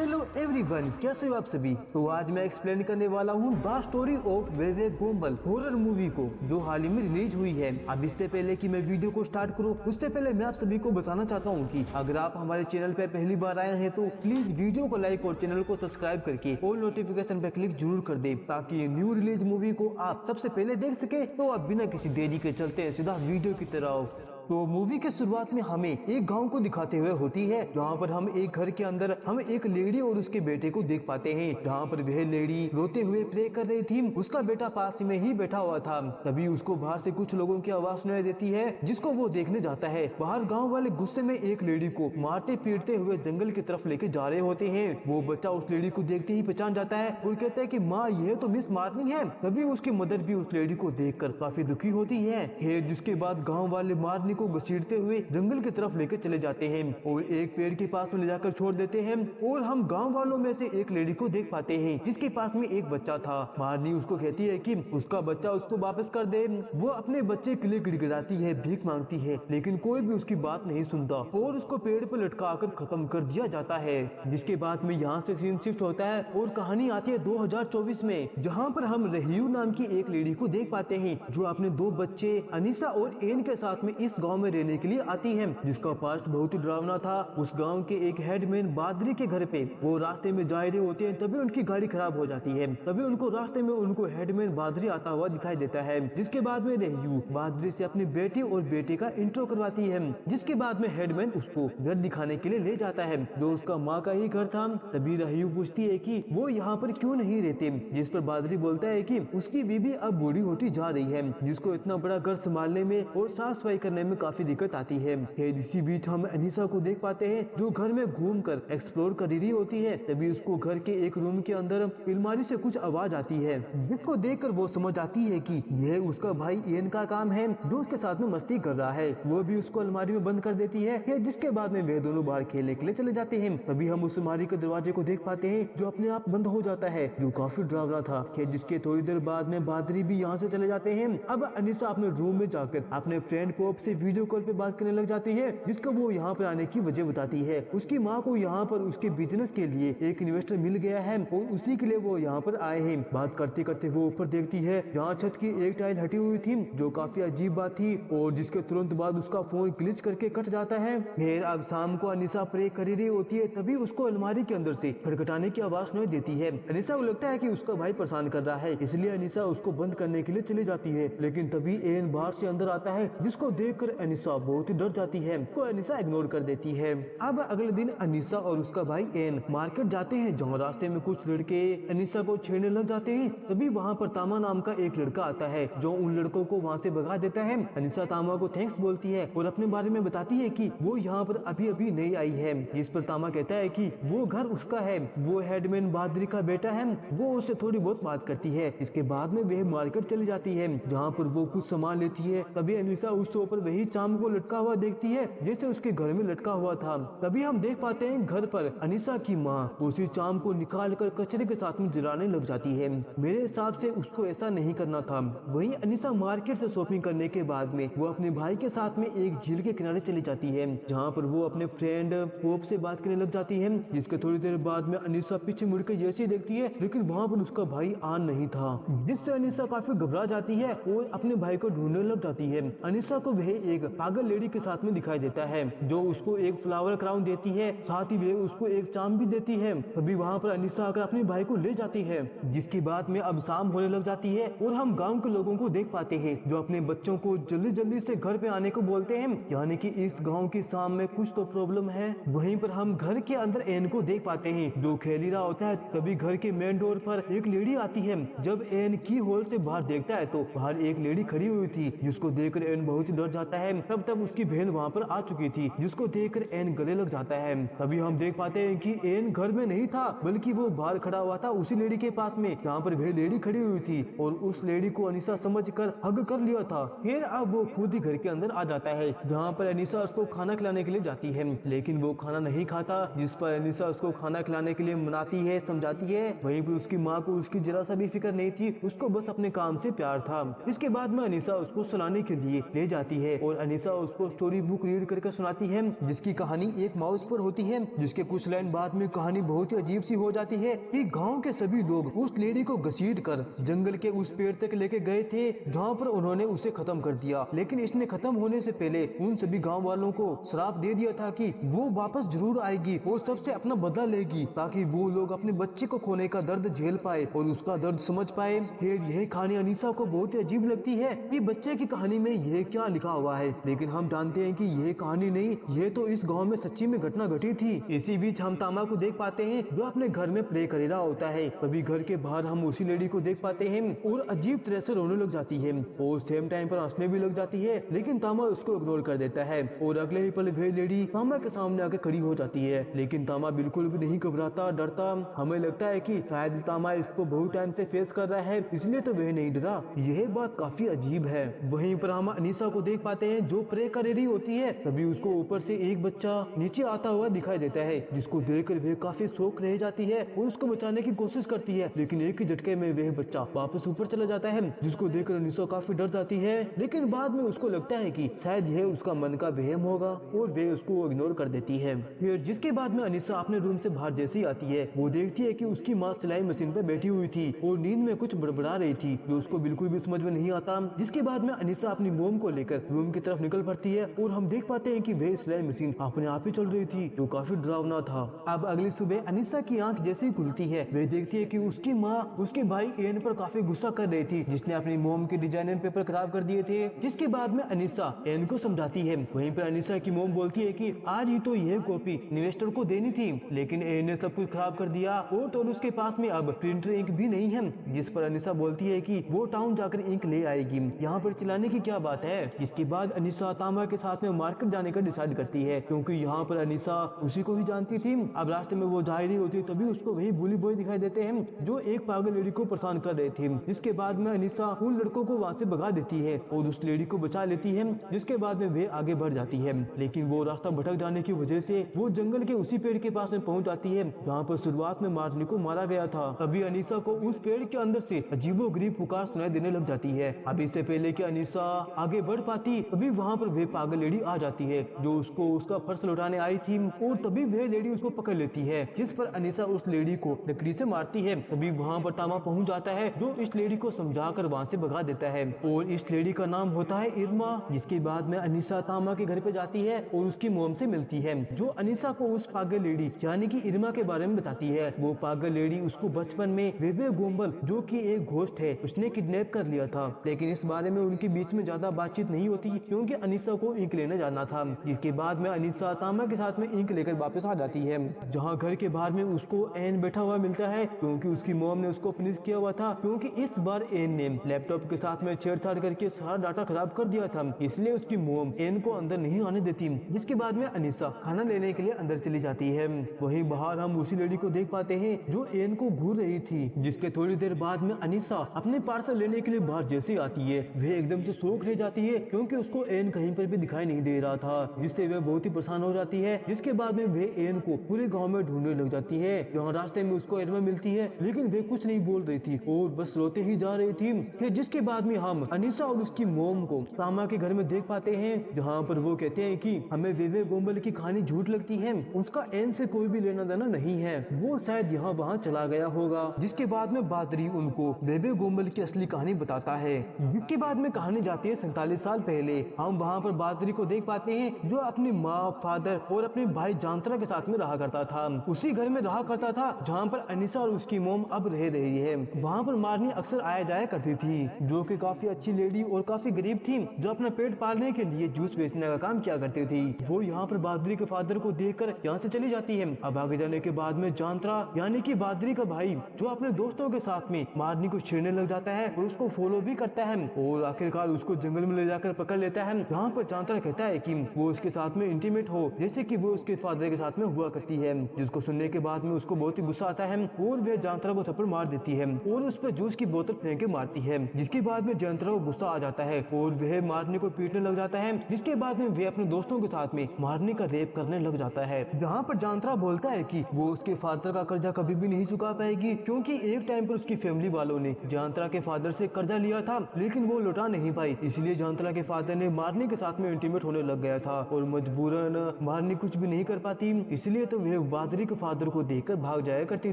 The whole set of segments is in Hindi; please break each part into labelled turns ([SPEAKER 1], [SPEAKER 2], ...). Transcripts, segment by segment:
[SPEAKER 1] हेलो एवरीवन, कैसे हो आप सभी। तो आज मैं एक्सप्लेन करने वाला हूँ the story of Vivek Gombal horror movie को, जो हाल ही में रिलीज हुई है। अब इससे पहले कि मैं वीडियो को स्टार्ट करूँ, उससे पहले मैं आप सभी को बताना चाहता हूँ कि अगर आप हमारे चैनल पे पहली बार आए हैं तो प्लीज वीडियो को लाइक और चैनल को सब्सक्राइब करके ऑल नोटिफिकेशन पे क्लिक जरूर कर दे, ताकि ये न्यू रिलीज मूवी को आप सबसे पहले देख सके। तो अब बिना किसी देरी के चलते हैं सीधा वीडियो की तरफ। तो मूवी के शुरुआत में हमें एक गांव को दिखाते हुए होती है, जहां पर हम एक घर के अंदर हम एक लेडी और उसके बेटे को देख पाते हैं, जहां पर वह लेडी रोते हुए प्रे कर रही थी। उसका बेटा पास में ही बैठा हुआ था। तभी उसको बाहर से कुछ लोगों की आवाज सुनाई देती है, जिसको वो देखने जाता है। बाहर गांव वाले गुस्से में एक लेडी को मारते पीटते हुए जंगल की तरफ लेके जा रहे होते हैं। वो बच्चा उस लेडी को देखते ही पहचान जाता है और कहता है कि माँ, ये तो मिस मार्निंग है। तभी उसकी मदर भी उस लेडी को देखकर काफी दुखी होती है। जिसके बाद गाँव वाले मारने को घसीटते हुए जंगल की तरफ लेकर चले जाते हैं और एक पेड़ के पास में ले जाकर छोड़ देते हैं। और हम गांव वालों में से एक लेडी को देख पाते हैं, जिसके पास में एक बच्चा था। मारनी उसको कहती है कि उसका बच्चा उसको वापस कर दे। वो अपने बच्चे के लिए गिड़गिड़ाती है, भीख मांगती है, लेकिन कोई भी उसकी बात नहीं सुनता और उसको पेड़ पर लटका कर खत्म कर दिया जाता है। जिसके बाद में यहाँ से सीन शिफ्ट होता है और कहानी आती है 2024 में, जहाँ पर हम रहीयू नाम की एक लेडी को देख पाते हैं, जो अपने दो बच्चे अनीसा और एन के साथ में इस गांव में रहने के लिए आती है, जिसका पास्ट बहुत ही डरावना था। उस गांव के एक हेडमैन बादरी के घर पे वो रास्ते में जा रहे होते हैं, तभी उनकी गाड़ी खराब हो जाती है। तभी उनको रास्ते में उनको हेडमैन बादरी आता हुआ दिखाई देता है। जिसके बाद में रहीयू बादरी से अपनी बेटी और बेटे का इंट्रो करवाती है। जिसके बाद में हेडमैन उसको घर दिखाने के लिए ले जाता है, जो उसका माँ का ही घर था। तभी रहीयू पूछती है कि वो यहाँ पर क्यों नहीं रहते, जिस पर बादरी बोलता है कि उसकी बीबी अब बूढ़ी होती जा रही है, जिसको इतना बड़ा घर संभालने में और साफ सफाई करने में काफी दिक्कत आती है। इसी बीच हम अनीसा को देख पाते हैं, जो घर में घूमकर एक्सप्लोर कर रही होती है। तभी उसको घर के एक रूम के अंदर अलमारी से कुछ आवाज आती है, जिसको देखकर वो समझ आती है कि यह उसका भाई एन का काम है, जो उसके साथ में मस्ती कर रहा है। वो भी उसको अलमारी में बंद कर देती है। जिसके बाद में वे दोनों बाहर खेलने के लिए चले जाते हैं। तभी हम उस अलमारी के दरवाजे को देख पाते हैं, जो अपने आप बंद हो जाता है, जो काफी डरावना था। जिसके थोड़ी देर बाद में बादरी भी यहाँ से चले जाते हैं। अब अनीसा अपने रूम में जाकर अपने फ्रेंड पोप से वीडियो कॉल पे बात करने लग जाती है, जिसको वो यहाँ पर आने की वजह बताती है। उसकी माँ को यहाँ पर उसके बिजनेस के लिए एक इन्वेस्टर मिल गया है और उसी के लिए वो यहाँ पर आए हैं। बात करते करते वो ऊपर देखती है, जहाँ छत की एक टाइल हटी हुई थी, जो काफी अजीब बात थी। और जिसके तुरंत बाद उसका फोन ग्लिच करके कट जाता है। फिर अब शाम को अनीसा प्रे कर रही होती है, तभी उसको अलमारी के अंदर से खटखटाने की आवाज सुनाई देती है। अनीसा को लगता है कि उसका भाई परेशान कर रहा है, इसलिए अनीसा उसको बंद करने के लिए चली जाती है। लेकिन तभी एन बाहर से अंदर आता है, जिसको देखकर अनीसा बहुत ही डर जाती है। को अनीसा इग्नोर कर देती है। अब अगले दिन अनीसा और उसका भाई एन मार्केट जाते हैं, जहाँ रास्ते में कुछ लड़के अनीसा को छेड़ने लग जाते हैं। तभी वहाँ पर तामा नाम का एक लड़का आता है, जो उन लड़कों को वहाँ से भगा देता है। अनीसा तामा को थैंक्स बोलती है और अपने बारे में बताती है कि वो यहाँ पर अभी अभी नई आई है। जिस पर तामा कहता है कि वो घर उसका है, वो हेडमैन बादरी का बेटा है। वो उससे थोड़ी बहुत बात करती है। इसके बाद में वह मार्केट चली जाती है, जहाँ पर वो कुछ सामान लेती है। तभी अनीसा उसके ऊपर वही चाम को लटका हुआ देखती है, जैसे उसके घर में लटका हुआ था। तभी हम देख पाते हैं घर पर अनीसा की माँ उसी चाम को निकाल कर कचरे के साथ में जलाने लग जाती है। मेरे हिसाब से उसको ऐसा नहीं करना था। वहीं अनीसा मार्केट से शॉपिंग करने के बाद में वो अपने भाई के साथ में एक झील के किनारे चली जाती है, जहाँ पर वो अपने फ्रेंड पोप से बात करने लग जाती है। जिसके थोड़ी देर बाद में अनीसा पीछे मुड़ के जैसे देखती है, लेकिन वहाँ पर उसका भाई आन नहीं था, जिससे अनीसा काफी घबरा जाती है और अपने भाई को ढूंढने लग जाती है। अनीसा को वह एक पागल लेडी के साथ में दिखाई देता है, जो उसको एक फ्लावर क्राउन देती है, साथ ही वह उसको एक चाम भी देती है। तभी वहाँ पर अनीसा आकर अपने भाई को ले जाती है। जिसकी बाद में अब शाम होने लग जाती है और हम गांव के लोगों को देख पाते हैं, जो अपने बच्चों को जल्दी जल्दी से घर पे आने को बोलते हैं, यानी कि इस गांव की शाम में कुछ तो प्रॉब्लम है। वहीं पर हम घर के अंदर एन को देख पाते हैं, जो खेल ही रहा होता है। तभी घर के मेन डोर पर एक लेडी आती है। जब एन की होल से बाहर देखता है तो बाहर एक लेडी खड़ी हुई थी, जिसको देखकर एन बहुत ही डर जाता है। तब उसकी बहन वहाँ पर आ चुकी थी, जिसको देखकर एन गले लग जाता है। तभी हम देख पाते हैं कि एन घर में नहीं था, बल्कि वो बाहर खड़ा हुआ था उसी लेडी के पास में, जहाँ पर वह लेडी खड़ी हुई थी। और उस लेडी को अनीसा समझकर हग कर लिया था। फिर अब वो खुद ही घर के अंदर आ जाता है, जहाँ पर अनीसा उसको खाना खिलाने के लिए जाती है, लेकिन वो खाना नहीं खाता। जिस पर अनीसा उसको खाना खिलाने के लिए मनाती है, समझाती है। वहीं पर उसकी माँ को उसकी जरा सा भी फिक्र नहीं थी, उसको बस अपने काम से प्यार था। इसके बाद में अनीसा उसको सुलाने के लिए ले जाती है और और अनीसा उसको स्टोरी बुक रीड करके सुनाती है जिसकी कहानी एक माउस पर होती है, जिसके कुछ लाइन बाद में कहानी बहुत ही अजीब सी हो जाती है कि गांव के सभी लोग उस लेडी को घसीट कर जंगल के उस पेड़ तक लेके गए थे जहाँ पर उन्होंने उसे खत्म कर दिया, लेकिन इसने खत्म होने से पहले उन सभी गाँव वालों को श्राप दे दिया था कि वो वापस जरूर आएगी और सबसे अपना बदला लेगी ताकि वो लोग अपने बच्चे को खोने का दर्द झेल पाए और उसका दर्द समझ पाए। फिर यह कहानी अनीसा को बहुत ही अजीब लगती है कि बच्चे की कहानी में यह क्या लिखा हुआ है, लेकिन हम जानते हैं कि यह कहानी नहीं, ये तो इस गांव में सच्ची में घटना घटी थी। इसी बीच हम तामा को देख पाते हैं जो अपने घर में प्रे कर रहा होता है। तभी घर के बाहर हम उसी लेडी को देख पाते हैं और अजीब तरह से रोने लग जाती है और सेम टाइम पर हंसने भी लग जाती है, लेकिन तामा उसको इग्नोर कर देता है और अगले ही पल वह लेडी तामा के सामने आके खड़ी हो जाती है, लेकिन तामा बिल्कुल भी नहीं घबराता डरता। हमें लगता है कि शायद तामा इसको बहुत टाइम से फेस कर रहा है इसलिए तो वह नहीं डरा। यह बात काफी अजीब है। वहीं पर हम अनीसा को देख पाते हैं जो प्रे कर रही होती है। तभी उसको ऊपर से एक बच्चा नीचे आता हुआ दिखाई देता है जिसको देखकर वह काफी शौक रह जाती है और उसको बचाने की कोशिश करती है, लेकिन एक ही झटके में वह बच्चा वापस ऊपर चला जाता है जिसको देखकर अनीसा काफी डर जाती है, लेकिन बाद में उसको लगता है कि शायद यह उसका मन का वहम होगा और वह उसको इग्नोर कर देती है। फिर जिसके बाद में अनीसा अपने रूम से बाहर जैसे ही आती है वो देखती है कि उसकी माँ सिलाई मशीन पर बैठी हुई थी और नींद में कुछ बड़बड़ा रही थी जो उसको बिल्कुल भी समझ में नहीं आता। जिसके बाद में अनीसा अपनी मोम को लेकर रूम की तरफ निकल पड़ती है और हम देख पाते हैं कि वह सिलाई मशीन अपने आप ही चल रही थी जो काफी डरावना था। अब अगली सुबह अनीसा की आंख जैसे ही खुलती है वह देखती है कि उसकी माँ उसके भाई एन पर काफी गुस्सा कर रही थी जिसने अपनी मोम के डिजाइनर पेपर खराब कर दिए थे। जिसके बाद में अनीसा एन को समझाती है। वहीं पर अनीसा की मोम बोलती है कि आज ही तो यह कॉपी इन्वेस्टर को देनी थी, लेकिन एन ने सब कुछ खराब कर दिया और तो उसके पास में अब प्रिंटर इंक भी नहीं है। जिस पर अनीसा बोलती है कि वो टाउन जाकर इंक ले आएगी, यहाँ पर चिल्लाने की क्या बात है। इसके बाद अनीसा तामा के साथ में मार्केट जाने का डिसाइड करती है क्योंकि यहाँ पर अनीसा उसी को ही जानती थी। अब रास्ते में वो जा रही होती है तभी उसको वही बुली बॉय दिखाई देते हैं जो एक पागल लेडी को परेशान कर रहे थे। इसके बाद में अनीसा उन लड़कों को वहाँ से भगा देती है और उस लेडी को बचा लेती है। जिसके बाद में वे आगे बढ़ जाती है, लेकिन वो रास्ता भटक जाने की वजह से वो जंगल के उसी पेड़ के पास में पहुंच जाती है जहाँ पर शुरुआत में मार्नी को मारा गया था। तभी अनीसा को उस पेड़ के अंदर से अजीबोगरीब पुकार सुनाई देने लग जाती है। अब इससे पहले कि अनीसा आगे बढ़ पाती तभी वहाँ पर वे पागल लेडी आ जाती है जो उसको उसका पर्स लौटाने आई थी और तभी वह लेडी उसको पकड़ लेती है, जिस पर अनीसा उस लेडी को लकड़ी से मारती है। तभी वहाँ पर तामा पहुँच जाता है जो इस लेडी को समझाकर वहाँ से भगा देता है और इस लेडी का नाम होता है इरमा। जिसके बाद में अनीसा तामा के घर पे जाती है और उसकी मोम से मिलती है जो अनीसा को उस पागल लेडी यानी कि इरमा के बारे में बताती है। वो पागल लेडी उसको बचपन में वेबे गोम्बल जो कि एक घोस्ट है उसने किडनैप कर लिया था, लेकिन इस बारे में उनके बीच में ज्यादा बातचीत नहीं होती क्योंकि अनीसा को इंक लेने जाना था। जिसके बाद में अनीसा तामा के साथ में इंक लेकर वापस आ जाती है जहाँ घर के बाहर में उसको एन बैठा हुआ मिलता है क्योंकि उसकी मोम ने उसको फिनिश किया हुआ था क्योंकि इस बार एन ने लैपटॉप के साथ में छेड़छाड़ करके सारा डाटा खराब कर दिया था, इसलिए उसकी मोम एन को अंदर नहीं आने देती। जिसके बाद में अनीसा खाना लेने के लिए अंदर चली जाती है। वहीं बाहर हम उसी लेडी को देख पाते हैं जो एन को घूर रही थी। जिसके थोड़ी देर बाद में अनीसा अपने पार्सल लेने के लिए बाहर जैसे आती है वह एकदम से शौक रह जाती है क्योंकि उसको एन कहीं पर भी दिखाई नहीं दे रहा था, जिससे वह बहुत ही परेशान हो जाती है। जिसके बाद में वह एन को पूरे गाँव में ढूंढने लग जाती है। यहाँ रास्ते में उसको एरमा मिलती है लेकिन वे कुछ नहीं बोल रही थी और बस रोते ही जा रही थी। फिर जिसके बाद में हम अनीसा और उसकी मोम को तामा के घर में देख पाते हैं जहाँ पर वो कहते हैं कि हमें वेवे गोम्बल की कहानी झूठ लगती है, उसका एन से कोई भी लेना देना नहीं है, वो शायद यहाँ वहाँ चला गया होगा। जिसके बाद में बादरी उनको वेवे गोम्बल की असली कहानी बताता है। जिसके बाद में कहानी जाती है 47 साल पहले। हम वहाँ पर बादरी को देख पाते हैं जो अपनी माँ, फादर और अपने भाई जानत्रा के साथ में रहा करता था। उसी घर में रहा करता था जहाँ पर अनीसा और उसकी मोम अब रह रही है। वहाँ पर मारनी अक्सर आया जाया करती थी जो कि काफी अच्छी लेडी और काफी गरीब थी जो अपना पेट पालने के लिए जूस बेचने का काम किया करती थी। वो यहाँ पर बादरी के फादर को देखकर यहाँ से चली जाती है। अब आगे जाने के बाद में जानत्रा यानी कि बादरी का भाई जो अपने दोस्तों के साथ में मारनी को छेड़ने लग जाता है और उसको फॉलो भी करता है और आखिरकार उसको जंगल में ले जाकर पकड़ लेता है। यहाँ पर जानत्रा कहता है कि वो उसके साथ में इंटीमेट हो जैसे कि वो उसके फादर के साथ में हुआ करती है, जिसको सुनने के बाद में उसको बहुत ही गुस्सा आता है और वह जानत्रा को थप्पड़ मार देती है और उस पर जूस की बोतल फेंक के मारती है। जिसके बाद में जानत्रा को गुस्सा आ जाता है और वह मारनी को पीटने लग जाता है। जिसके बाद में वह अपने दोस्तों के साथ में मारनी का रेप करने लग जाता है। जहाँ पर जानत्रा बोलता है कि वो उसके फादर का कर्जा कभी भी नहीं चुका पाएगी क्योंकि एक टाइम पर उसकी फैमिली वालों ने जानत्रा के फादर से कर्जा लिया था लेकिन वो लौटा नहीं पाई, इसलिए जानत्रा के फादर फादर ने मारनी के साथ में इंटीमेट होने लग गया था और मजबूरन मारनी कुछ भी नहीं कर पाती, इसलिए तो वह बादरी के फादर को देखकर भाग जाया करती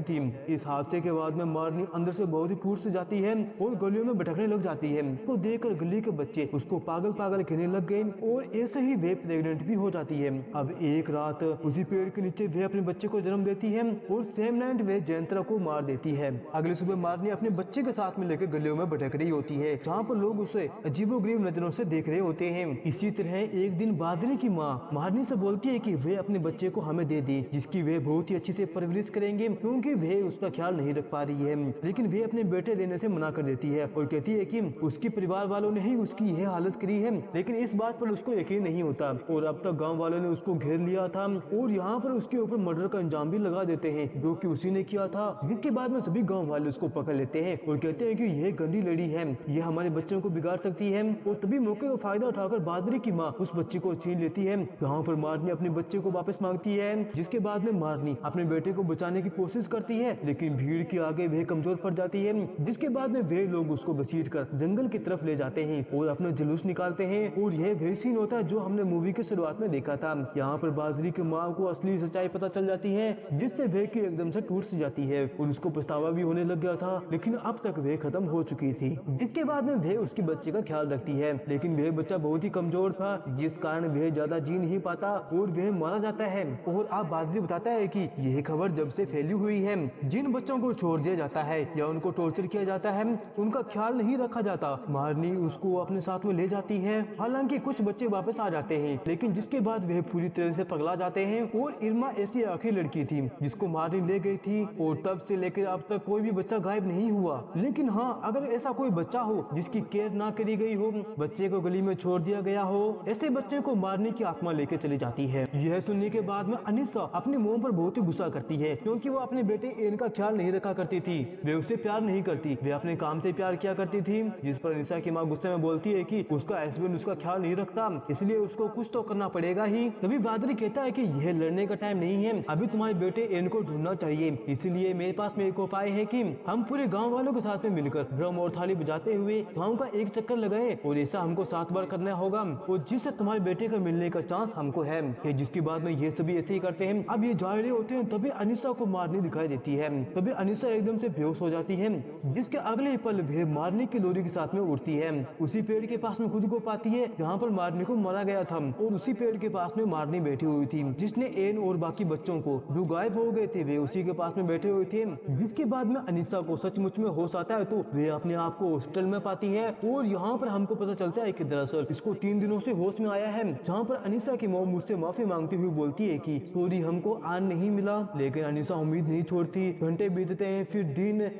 [SPEAKER 1] थी। इस हादसे के बाद में मारनी अंदर से बहुत ही टूट से जाती है और गलियों में भटकने लग जाती है। तो देखकर गली के बच्चे उसको पागल पागल कहने लग गए और ऐसे ही वे प्रेग्नेंट भी हो जाती है। अब एक रात उसी पेड़ के नीचे वे अपने बच्चे को जन्म देती है और सेम नाइट वे जयंतरा को मार देती है। अगली सुबह मारनी अपने बच्चे के साथ में लेकर गलियों में भटक रही होती है, जहाँ पर लोग उसे अजीबोगरीब नजरों से देख रहे होते हैं। इसी तरह एक दिन बादरी की माँ मारनी से बोलती है कि वे अपने बच्चे को हमें दे दी, जिसकी वे बहुत ही अच्छी से परवरिश करेंगे, क्योंकि वे उसका ख्याल नहीं रख पा रही है। लेकिन वे अपने बेटे देने से मना कर देती है और कहती है कि उसके परिवार वालों ने ही उसकी यह हालत करी है। लेकिन इस बात पर उसको यकीन नहीं होता और अब तक गाँव वालों ने उसको घेर लिया था और यहाँ पर उसके ऊपर मर्डर का अंजाम भी लगा देते हैं, जो कि उसी ने किया था। जिसके बाद में सभी गाँव वाले उसको पकड़ लेते हैं और कहते हैं कि यह गंदी लेडी है, ये हमारे बच्चों को बिगाड़ सकती है। और तभी मौके का फायदा उठाकर बादरी की माँ उस बच्चे को छीन लेती है, जहाँ पर मारनी अपने बच्चे को वापस मांगती है। जिसके बाद में मारनी अपने बेटे को बचाने की कोशिश करती है, लेकिन भीड़ के आगे वह कमजोर पड़ जाती है। जिसके बाद में वे लोग उसको घसीटकर जंगल की तरफ ले जाते हैं और अपना जुलूस निकालते हैं। और यह वही सीन होता है जो हमने मूवी के शुरुआत में देखा था। यहाँ पर बादरी की माँ को असली सच्चाई पता चल जाती है, जिससे वह की एकदम से टूट सी जाती है और उसको पछतावा भी होने लग गया था, लेकिन अब तक वह खत्म हो चुकी थी। इसके बाद में वह उसके बच्चे का ख्याल रखती है, लेकिन वह बच्चा बहुत ही कमजोर था, जिस कारण वह ज्यादा जी नहीं पाता और वह मारा जाता है। और अब बादरी बताता है कि यह खबर जब से फैली हुई है, जिन बच्चों को छोड़ दिया जाता है या उनको टॉर्चर किया जाता है, उनका ख्याल नहीं रखा जाता। मारनी उसको अपने साथ में ले जाती है। हालांकि कुछ बच्चे वापस आ जाते हैं, लेकिन जिसके बाद वह पूरी तरह से पगला जाते हैं। और इरमा ऐसी आखिरी लड़की थी जिसको मारनी ले गई थी और तब से लेकर अब तक कोई भी बच्चा गायब नहीं हुआ। लेकिन हाँ, अगर ऐसा कोई बच्चा हो जिसकी केयर ना करी गई हो, बच्चे को गली में छोड़ दिया गया हो, ऐसे बच्चे को मारने की आत्मा लेकर चली जाती है। यह सुनने के बाद में अनीसा अपनी मोम पर बहुत ही गुस्सा करती है, क्योंकि वो अपने बेटे एन का ख्याल नहीं रखा करती थी। वे उससे प्यार नहीं करती, वे अपने काम से प्यार किया करती थी। जिस पर अनीसा की माँ गुस्से में बोलती है कि उसका हस्बैंड उसका ख्याल नहीं रखता, इसलिए उसको कुछ तो करना पड़ेगा ही। तभी बादरी कहता है कि यह लड़ने का टाइम नहीं है, अभी तुम्हारे बेटे एन को ढूंढना चाहिए। इसलिए मेरे पास में एक उपाय है कि हम पूरे गाँव वालों के साथ में मिलकर ड्रम और थाली बजाते हुए गाँव का एक चक्कर लगाए, और ऐसा हमको 7 बार करना होगा, और जिससे तुम्हारे बेटे का मिलने का चांस हमको है। जिसके बाद में ये सभी ऐसे ही करते हैं। अब ये जा रहे होते हैं, तभी अनीसा को मारनी दिखाई देती है। तभी अनीसा एकदम से बेहोश हो जाती है, जिसके अगले पल वह मारनी की लोरी के साथ में उड़ती है। उसी पेड़ के पास में खुद को पाती है जहाँ पर मारनी को मारा गया था, और उसी पेड़ के पास में मारनी बैठी हुई थी, जिसने एन और बाकी बच्चों को जो गायब हो गए थे वे उसी के पास में बैठे हुए थे। जिसके बाद में अनीसा को सचमुच में होश आता है, तो वे अपने आप को हॉस्पिटल में पाती है। और यहाँ पर हमको पता चलता है कि दरअसल इसको 3 दिनों से होश में आया है। जहाँ पर अनीसा की मॉम मुझसे माफी मांगती हुई बोलती है कि सॉरी हमको आन नहीं मिला, लेकिन अनीसा उम्मीद नहीं छोड़ती। घंटे बीतते हैं, फिर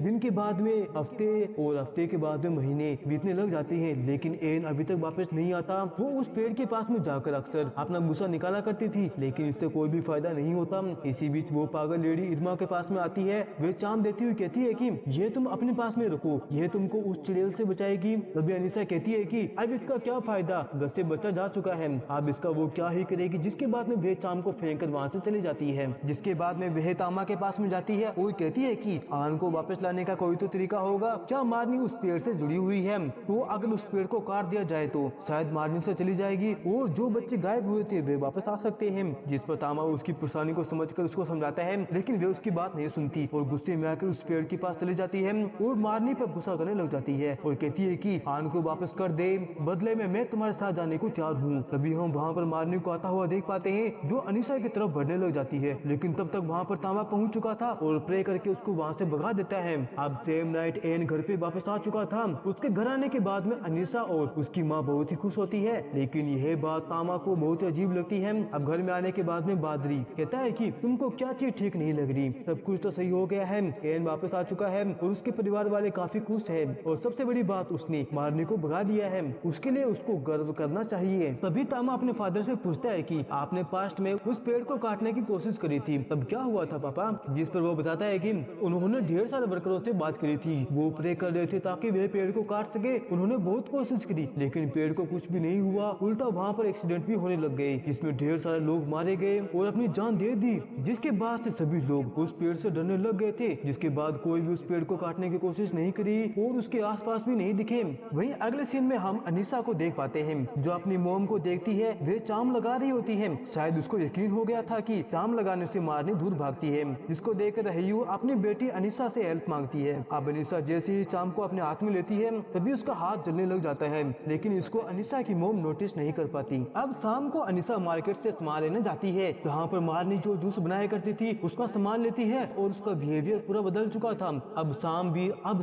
[SPEAKER 1] दिन के बाद में हफ्ते, और हफ्ते के बाद में महीने बीतने लग जाते हैं, लेकिन एन अभी तक वापस नहीं आता। वो उस पेड़ के पास में जाकर अक्सर अपना गुस्सा निकाला करती थी, लेकिन इससे कोई भी फायदा नहीं होता। इसी बीच वो पागल लेडी इरमा के पास में आती है। वे चाम देती हुई कहती है कि ये तुम अपने पास में रखो, ये तुमको उस चुड़ैल से बचाएगी। तभी अनीसा कहती है कि अब इसका क्या फायदा, घर से बच्चा जा चुका है, अब इसका वो क्या ही करेगी। जिसके बाद में वह चाम को फेंक कर वहाँ से चली जाती है। जिसके बाद में वह तामा के पास में जाती है और कहती है कि आन को वापस लाने का कोई तो तरीका होगा। क्या मारनी उस पेड़ से जुड़ी हुई है, तो अगर उस पेड़ को काट दिया जाए तो शायद मारनी से चली जाएगी और जो बच्चे गायब हुए थे वे वापस आ सकते हैं। जिस पर तामा उसकी परेशानी को समझकर उसको समझाता है, लेकिन वे उसकी बात नहीं सुनती और गुस्से में आकर उस पेड़ के पास चली जाती है और मारनी पर गुस्सा करने लग जाती है और कहती है कि आन को वापस कर दे, बदले में मैं तुम्हारे साथ जाने को तैयार हूँ। तभी हम वहाँ पर मारनी को आता हुआ देख पाते हैं, जो अनीसा की तरफ बढ़ने लग जाती है, लेकिन तब तक वहाँ पर तामा पहुँच चुका था और प्रे करके उसको वहाँ से भगा देता है। अब सेम नाइट एन घर पे वापस आ चुका था। उसके घर आने के बाद में अनीसा और उसकी माँ बहुत ही खुश होती है, लेकिन यह बात तामा को बहुत अजीब लगती है। अब घर में आने के बाद में बादरी कहता है कि तुमको क्या चीज ठीक नहीं लग रही, सब कुछ तो सही हो गया है, एन वापस आ चुका है और उसके परिवार वाले काफी खुश है, और सबसे बड़ी बात उसने मारनी को भगा दिया है, उसके लिए उसको गर्व करना चाहिए। तभी तामा अपने फादर से पूछता है कि आपने पास्ट में उस पेड़ को काटने की कोशिश करी थी, तब क्या हुआ था पापा। जिस पर वो बताता है कि उन्होंने ढेर सारे वर्करों से बात करी थी, वो प्रे कर रहे थे ताकि वह पेड़ को काट सके। उन्होंने बहुत कोशिश करी, लेकिन पेड़ को कुछ भी नहीं हुआ, उल्टा वहाँ पर एक्सीडेंट भी होने लग गए, जिसमें ढेर सारे लोग मारे गए और अपनी जान दे दी। जिसके बाद से सभी लोग उस पेड़ से डरने लग गए थे। जिसके बाद कोई भी उस पेड़ को काटने की कोशिश नहीं करी और उसके आसपास भी नहीं दिखे। वहीं अगले सीन में हम अनीसा को देख देख पाते हैं। जो अपनी मोम को देखती है वे चाम लगा रही होती है। शायद उसको यकीन हो गया था कि चाम लगाने से मारनी दूर भागती है, जिसको देखकर रहीयू अपनी बेटी अनीसा से हेल्प मांगती है। अब अनीसा जैसे ही चाम को अपने हाथ में लेती है तभी उसका हाथ जलने लग जाता है, लेकिन इसको अनीसा की मोम नोटिस नहीं कर पाती। अब शाम को अनीसा मार्केट से सामान लेने जाती है, जहाँ पर मारनी जो जूस बनाया करती थी उसका सामान लेती है और उसका बिहेवियर पूरा बदल चुका था। अब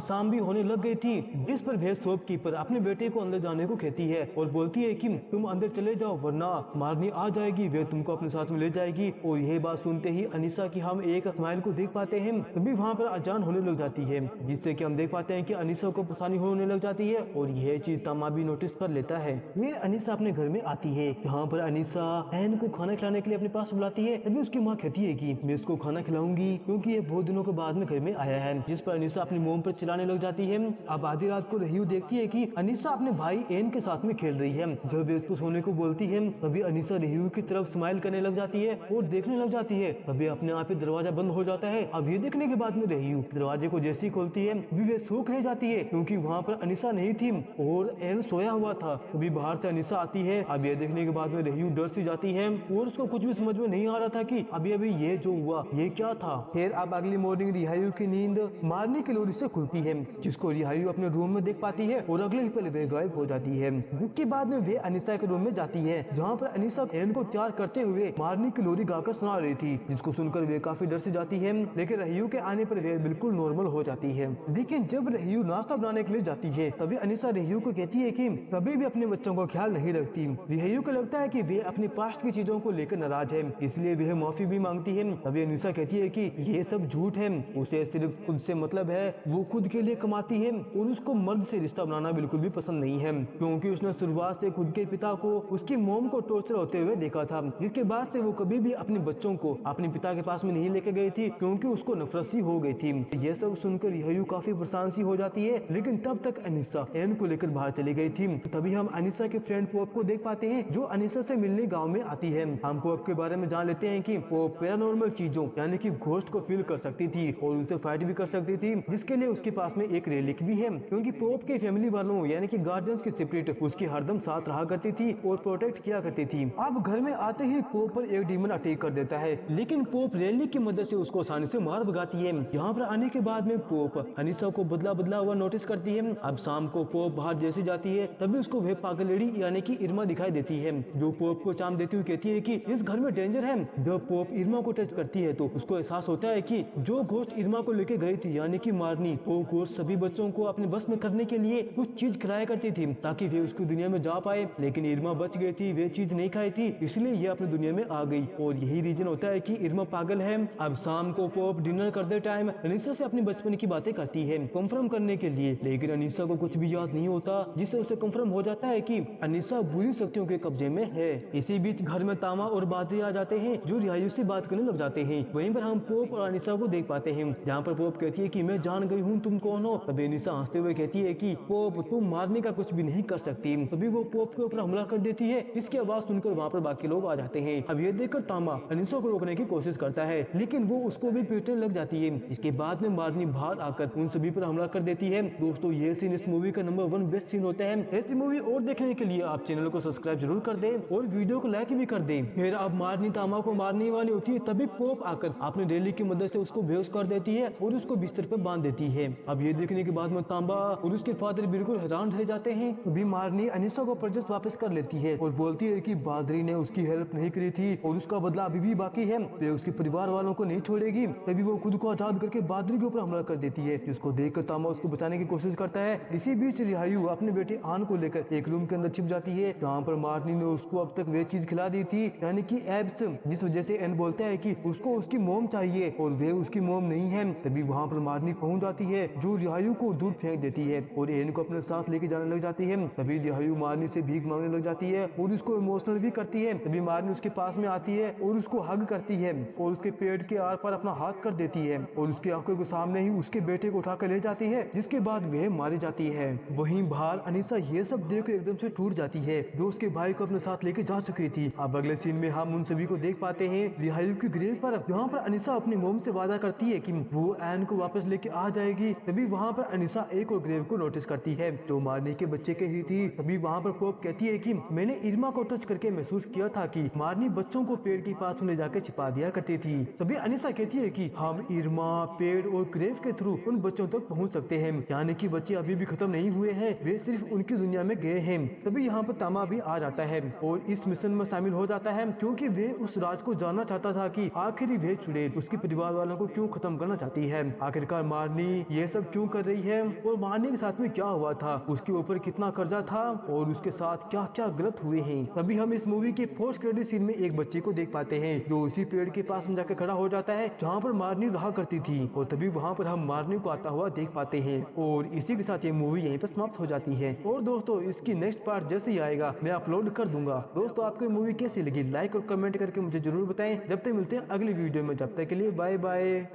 [SPEAKER 1] शाम भी होने लग गई थी, जिस पर वह शॉपकीपर अपने बेटे को अंदर जाने को कहती है और बोलती है कि तुम अंदर चले जाओ वरना मारनी आ जाएगी, वे तुमको अपने साथ में ले जाएगी। और यह बात सुनते ही अनीसा की हम एक स्माइल को देख पाते हैं। तभी वहाँ पर अजान होने लग जाती है, जिससे कि हम देख पाते हैं कि अनीसा को परेशानी होने लग जाती है और यह चीज तामा भी नोटिस कर लेता है। फिर अनीसा अपने घर में आती है, यहाँ पर अनीसा एन को खाना खिलाने के लिए अपने पास बुलाती है। तभी उसकी माँ कहती है कि मैं इसको खाना खिलाऊंगी क्योंकि ये बहुत दिनों के बाद में घर में आया है, जिस पर अनीसा अपनी मोम पर चिल्लाने लग जाती है। अब आधी रात को रहीयू देखती है कि अनीसा अपने भाई एन के साथ में खेल रही है। जब वे उसको सोने को बोलती है तभी अनीसा रहीयू की तरफ स्माइल करने लग जाती है और देखने लग जाती है। तभी अपने आप ही दरवाजा बंद हो जाता है। अब ये देखने के बाद में रहीयू दरवाजे को जैसे ही खोलती है तभी वे शौक रह जाती है, क्योंकि वहाँ पर अनीसा नहीं थी और एन सोया हुआ था। तभी बाहर से अनीसा आती है। अब ये देखने के बाद में रहीयू डर सी जाती है और उसको कुछ भी समझ में नहीं आ रहा था कि अभी अभी ये जो हुआ ये क्या था। फिर अब अगली मॉर्निंग रिहायू की नींद मारने की लोरी से खुलती है, जिसको रिहायू अपने रूम में देख पाती है और अगले ही पल वे गायब हो जाती है। जिसके बाद में वे अनीसा के रूम में जाती है, जहाँ पर अनीसा एन को तैयार करते हुए मारने की लोरी गाकर सुना रही थी, जिसको सुनकर वे काफी डर से जाती है। लेकिन रहीयू के आने पर वे बिल्कुल नॉर्मल हो जाती है। लेकिन जब रहीयू नाश्ता बनाने के लिए जाती है तभी अनीसा रहीयू को कहती है कि कभी भी अपने बच्चों का ख्याल नहीं रखती। रहीयू को लगता है कि वे अपनी पास्ट की चीजों को लेकर नाराज है, इसलिए वह माफी भी मांगती है। तभी अनीसा कहती है कि ये सब झूठ है, उसे सिर्फ खुद से मतलब है, वो खुद के लिए कमाती है और उसको मर्द से रिश्ता बनाना बिल्कुल भी पसंद नहीं है, क्योंकि उसने शुरुआत से खुद के पिता को उसकी मोम को टॉर्चर होते हुए देखा था, जिसके बाद से वो कभी भी अपने बच्चों को अपने पिता के पास में नहीं लेके गई थी, क्योंकि उसको नफरत सी हो गई थी। ये सब सुनकर रहीयू काफी परेशान सी हो जाती है। लेकिन तब तक अनीसा एन को लेकर बाहर चली गई थी। तभी हम अनीसा के फ्रेंड पॉप को देख पाते हैं, जो अनीसा से मिलने गांव में आती है। हम पॉप के बारे में जान लेते हैं कि वो पैरानॉर्मल चीजों यानी कि घोस्ट को फील कर सकती थी और उनसे फाइट भी कर सकती थी, जिसके लिए उसके पास में एक रेलिक भी है, क्योंकि पॉप के फैमिली वालों यानी कि गार्जियंस की स्पिरिट उसकी हरदम साथ रहा करती थी और प्रोटेक्ट किया करती थी। अब घर में आते ही पॉप पर एक डीमन अटैक कर देता है, लेकिन पॉप रेलिक की मदद से उसको आसानी से मार भगाती है। यहाँ पर आने के बाद में पॉप अनीसा को बदला बदला हुआ नोटिस करती है। अब शाम को पॉप बाहर जैसे जाती है तभी उसको वह पागल लेडी यानी कि इरमा दिखाई देती है, जो पॉप को चाम देती हुई कहती है कि इस घर में डेंजर है। जब पॉप इरमा को टच करती है तो उसको एहसास होता है कि जो घोस्ट इरमा को लेके गई थी यानी कि मारनी, वो घोस्ट सभी बच्चों को अपने बस में करने के लिए कुछ चीज खिलाया करती थी ताकि वे उसकी दुनिया में जा पाए, लेकिन इरमा बच गई थी, वे चीज नहीं खाई थी, इसलिए ये अपनी दुनिया में आ गई और यही रीजन होता है कि इरमा पागल है। अब शाम को पॉप डिनर करते टाइम अनीसा से अपने बचपन की बातें करती है कंफर्म करने के लिए, लेकिन अनीसा को कुछ भी याद नहीं होता, जिससे उसे कंफर्म हो जाता है कि अनीसा बुरी शक्तियों के कब्जे में है। इसी बीच घर में तामा और बादरी आ जाते हैं, जो रिहायू से बात करने लग जाते हैं। वहीं पर हम पॉप और अनीसा को देख पाते हैं, जहाँ पर पॉप कहती है कि मैं जान गई हूँ तुम कौन हो। तभी अनीसा हंसते हुए कहती है कि पॉप तुम मारने का कुछ भी नहीं कर सकती। तभी वो पॉप के ऊपर हमला कर देती है। इसकी आवाज सुनकर वहाँ पर बाकी लोग आ जाते हैं। अब ये देखकर तामा अनीसा को रोकने की कोशिश करता है, लेकिन वो उसको भी पीटने लग जाती है। इसके बाद में मारनी बाहर आकर उन सभी पर हमला कर देती है। दोस्तों ये सीन इस मूवी का नंबर 1 बेस्ट सीन होता है। ऐसी मूवी और देखने के लिए आप चैनल को सब्सक्राइब जरूर कर दे और वीडियो को लाइक भी कर दे। फिर अब मारनी तामा को मारने वाली होती है, तभी पॉप आकर अपने रेली की मदद से उसको बेहोश कर देती है और उसको बिस्तर पर बांध देती है। अब ये देखने के बाद में तांबा और उसके फादर बिल्कुल हैरान रह जाते हैं। तभी मारनी अनीसा को परचेस वापस कर लेती है और बोलती है कि बादरी ने उसकी हेल्प नहीं करी थी और उसका बदला अभी भी बाकी है, वे उसके परिवार वालों को नहीं छोड़ेगी। तभी वो खुद को आजाद करके बादरी के ऊपर हमला कर देती है, जिसको देखकर तामा उसको बचाने की कोशिश करता है। इसी बीच रिहायू अपने बेटे आन को लेकर एक रूम के अंदर छिप जाती है, जहाँ पर मारनी ने उसको अब तक वे चीज खिला दी थी यानी कि एब्स, जिस वजह से एन बोलता है कि उसको उसकी मोम चाहिए और वे उसकी मोम नहीं है। तभी वहाँ पर मारनी पहुंच जाती है, जो रिहायू को दूर फेंक देती है और एन को अपने साथ लेके जाने लग जाती है। तभी रिहायू मारनी से भीख मांगने लग जाती है और उसको इमोशनल भी करती है। तभी मारनी उसके पास में आती है और उसको हग करती है और उसके पेट के आर पार अपना हाथ कर देती है और उसकी आंखों के सामने ही उसके बेटे को उठाकर ले जाती है, जिसके बाद वह मारी जाती है। वहीं बाहर अनीसा ये सब देखकर एकदम से टूट जाती है, जो उसके भाई को अपने साथ लेके जा चुकी थी। अब अगले सीन में हम उन सभी को देख पाते हैं रिहायू की ग्रेव पर, जहाँ पर अनीसा अपनी मोम से वादा करती है कि वो एन को वापस लेके आ जाएगी। तभी वहाँ पर अनीसा एक और ग्रेव को नोटिस करती है, जो मारने के बच्चे के ही थी, तभी वहाँ पर पॉप कहती है कि मैंने इरमा को टच करके महसूस किया था कि मार्नी बच्चों को पेड़ के पास में ले जाकर छिपा दिया करती थी। तभी अनिशा कहती है कि हम इरमा, पेड़ और क्रेव के थ्रू उन बच्चों तक पहुंच सकते हैं, यानी कि बच्चे अभी भी खत्म नहीं हुए हैं, वे सिर्फ उनकी दुनिया में गए हैं। तभी यहाँ पर तामा भी आ जाता है और इस मिशन में शामिल हो जाता है, क्योंकि वे उस राज को जानना चाहता था कि आखिर वे चुड़ैल उसके परिवार वालों को क्यों खत्म करना चाहती है, आखिरकार मार्नी ये सब क्यों कर रही है और मार्नी के साथ में क्या हुआ था, उसके ऊपर कितना कर्जा था और उसके साथ क्या क्या गलत हुए हैं। तभी हम इस मूवी के पोस्ट क्रेडिट सीन में एक बच्चे को देख पाते हैं जो उसी पेड़ के पास में जाकर खड़ा हो जाता है जहाँ पर मार्नी रहा करती थी, और तभी वहाँ पर हम मार्नी को आता हुआ देख पाते हैं। और इसी के साथ ये मूवी यहीं पर समाप्त हो जाती है। और दोस्तों इसकी नेक्स्ट पार्ट जैसे ही आएगा मैं अपलोड कर दूंगा। दोस्तों आपको ये मूवी कैसी लगी लाइक और कमेंट करके मुझे जरूर बताएं। जब तक मिलते हैं अगली वीडियो में, जब तक के लिए बाय बाय।